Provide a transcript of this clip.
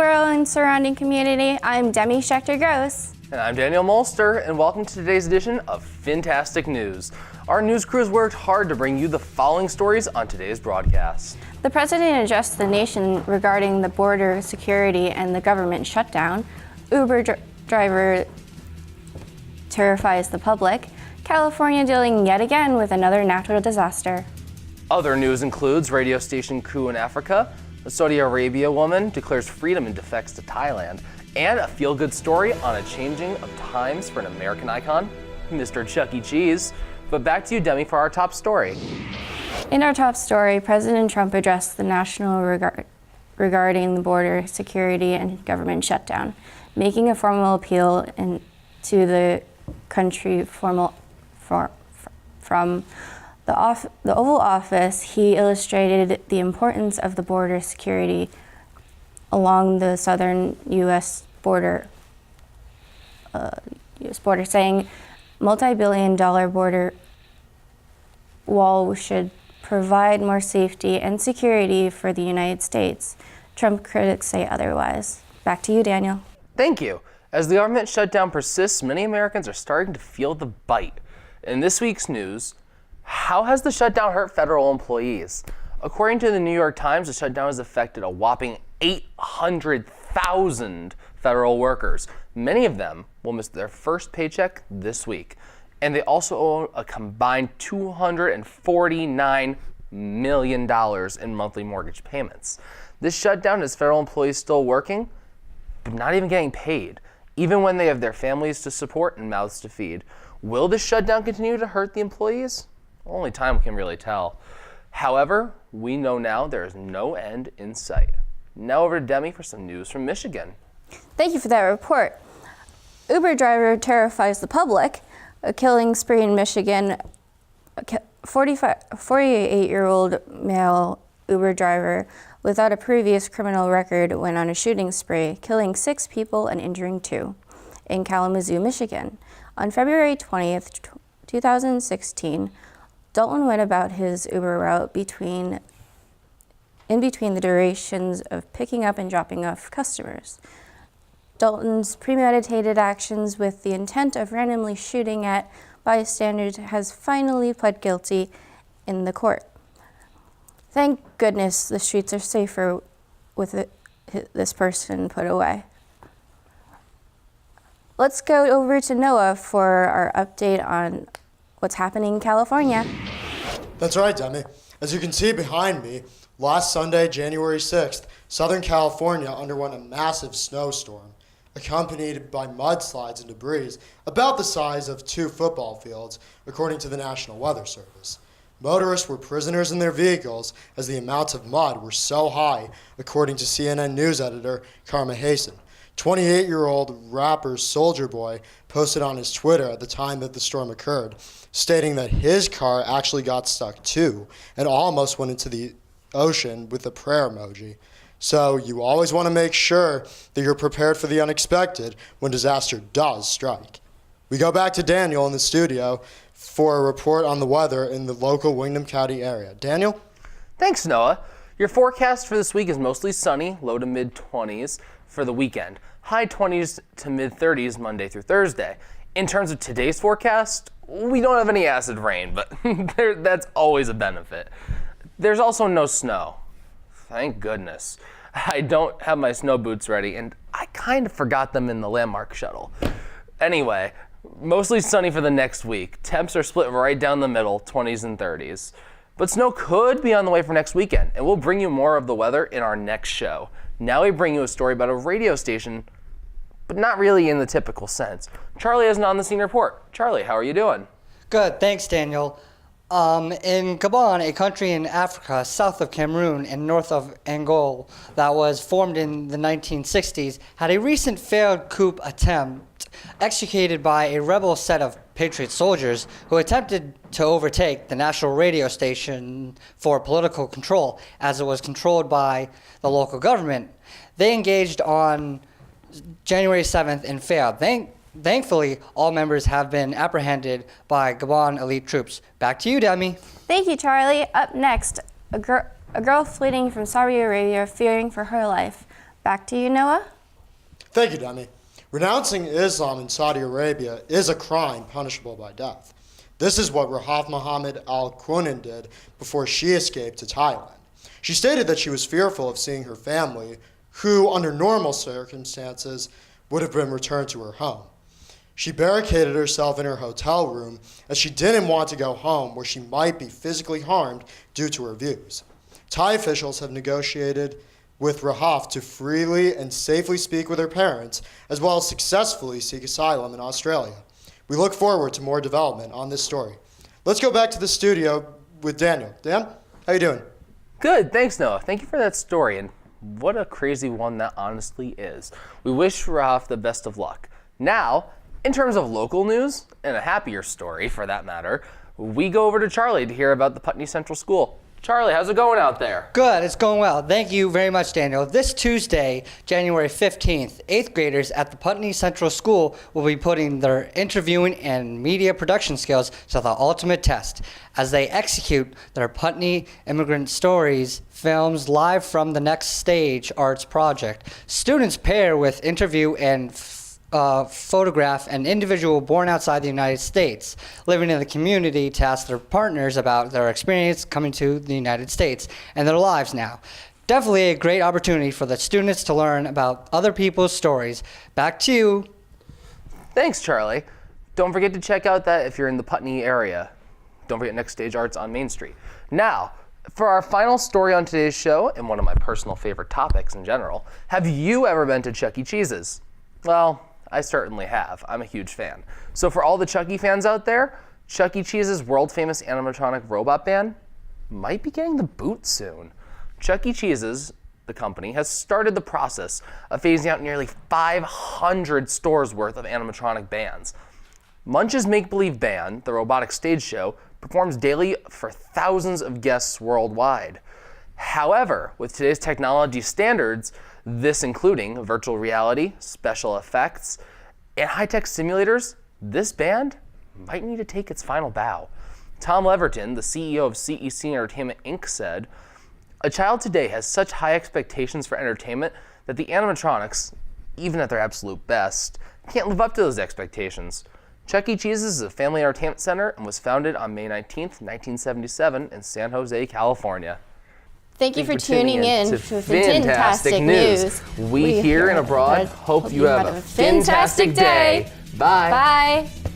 Hillsborough and surrounding community. I'm Demi Schechter-Gross. And I'm Daniel Molster, and welcome to today's edition of Fantastic News. Our news crew has worked hard to bring you the following stories on today's broadcast. The president addressed the nation regarding the border security and the government shutdown. Uber driver terrifies the public. California dealing yet again with another natural disaster. Other news includes radio station coup in Africa, a Saudi Arabia woman declares freedom and defects to Thailand, and a feel-good story on a changing of times for an American icon, Mr. Chucky Cheese. But back to you, Demi, for our top story. In our top story, President Trump addressed the national regarding the border security and government shutdown, making a formal appeal to the country from the Oval Office. He illustrated the importance of the border security along the southern U.S. border, saying multi-billion-dollar border wall should provide more safety and security for the United States. Trump critics say otherwise. Back to you, Daniel. Thank you. As the government shutdown persists, many Americans are starting to feel the bite. In this week's news, how has the shutdown hurt federal employees? According to the New York Times, the shutdown has affected a whopping 800,000 federal workers. Many of them will miss their first paycheck this week. And they also owe a combined $249 million in monthly mortgage payments. This shutdown has federal employees still working, but not even getting paid, even when they have their families to support and mouths to feed. Will this shutdown continue to hurt the employees? Only time can really tell. However, we know now there is no end in sight. Now over to Demi for some news from Michigan. Thank you for that report. Uber driver terrifies the public. A killing spree in Michigan. 48-year-old male Uber driver without a previous criminal record went on a shooting spree, killing 6 people and injuring 2 in Kalamazoo, Michigan. On February 20th, 2016, Dalton went about his Uber route in between the durations of picking up and dropping off customers. Dalton's premeditated actions with the intent of randomly shooting at bystanders has finally pled guilty in the court. Thank goodness the streets are safer with this person put away. Let's go over to Noah for our update on what's happening in California. That's right, Demi. As you can see behind me, last Sunday, January 6th, Southern California underwent a massive snowstorm, accompanied by mudslides and debris about the size of 2 football fields, according to the National Weather Service. Motorists were prisoners in their vehicles as the amounts of mud were so high, according to CNN News editor Karma Hasan. 28-year-old rapper Soulja Boy posted on his Twitter at the time that the storm occurred, stating that his car actually got stuck too and almost went into the ocean with a prayer emoji. So you always want to make sure that you're prepared for the unexpected when disaster does strike. We go back to Daniel in the studio for a report on the weather in the local Windham County area. Daniel? Thanks, Noah. Your forecast for this week is mostly sunny, low to mid-20s for the weekend. High 20s to mid-30s Monday through Thursday. In terms of today's forecast, we don't have any acid rain, but that's always a benefit. There's also no snow. Thank goodness. I don't have my snow boots ready, and I kind of forgot them in the Landmark shuttle. Anyway, mostly sunny for the next week. Temps are split right down the middle, 20s and 30s. But snow could be on the way for next weekend, and we'll bring you more of the weather in our next show. Now we bring you a story about a radio station, but not really in the typical sense. Charlie has an on-the-scene report. Charlie, how are you doing? Good, thanks, Daniel. In Gabon, a country in Africa, south of Cameroon and north of Angola, that was formed in the 1960s, had a recent failed coup attempt executed by a rebel set of patriot soldiers who attempted to overtake the national radio station for political control, as it was controlled by the local government. They engaged on January 7th and failed. Thankfully, all members have been apprehended by Gabon elite troops. Back to you, Demi. Thank you, Charlie. Up next, a girl fleeing from Saudi Arabia fearing for her life. Back to you, Noah. Thank you, Demi. Renouncing Islam in Saudi Arabia is a crime punishable by death. This is what Rahaf Mohammed al-Qunan did before she escaped to Thailand. She stated that she was fearful of seeing her family, who under normal circumstances would have been returned to her home. She barricaded herself in her hotel room as she didn't want to go home where she might be physically harmed due to her views. Thai officials have negotiated with Rahaf to freely and safely speak with her parents, as well as successfully seek asylum in Australia. We look forward to more development on this story. Let's go back to the studio with Daniel. Dan, how you doing? Good, thanks Noah. Thank you for that story, and what a crazy one that honestly is. We wish Rahaf the best of luck. Now, in terms of local news, and a happier story for that matter, we go over to Charlie to hear about the Putney Central School. Charlie, how's it going out there? Good, it's going well. Thank you very much, Daniel. This Tuesday, January 15th, 8th graders at the Putney Central School will be putting their interviewing and media production skills to the ultimate test as they execute their Putney Immigrant Stories films live from the Next Stage Arts project. Students pair with interview and photograph an individual born outside the United States, living in the community, to ask their partners about their experience coming to the United States and their lives now. Definitely a great opportunity for the students to learn about other people's stories. Back to you. Thanks, Charlie. Don't forget to check out that if you're in the Putney area. Don't forget Next Stage Arts on Main Street. Now, for our final story on today's show, and one of my personal favorite topics in general, have you ever been to Chucky Cheese's? Well, I certainly have. I'm a huge fan. So for all the Chucky fans out there, Chucky Cheese's world-famous animatronic robot band might be getting the boot soon. Chucky Cheese's, the company, has started the process of phasing out nearly 500 stores worth of animatronic bands. Munch's Make-Believe Band, the robotic stage show, performs daily for thousands of guests worldwide. However, with today's technology standards, this including virtual reality, special effects, and high-tech simulators, this band might need to take its final bow. Tom Leverton, the CEO of CEC Entertainment Inc., said, "A child today has such high expectations for entertainment that the animatronics, even at their absolute best, can't live up to those expectations." Chucky Cheese's is a family entertainment center and was founded on May 19th, 1977 in San Jose, California. Thank you for tuning in to Fantastic News. We here and abroad hope you have a fantastic day. Bye. Bye.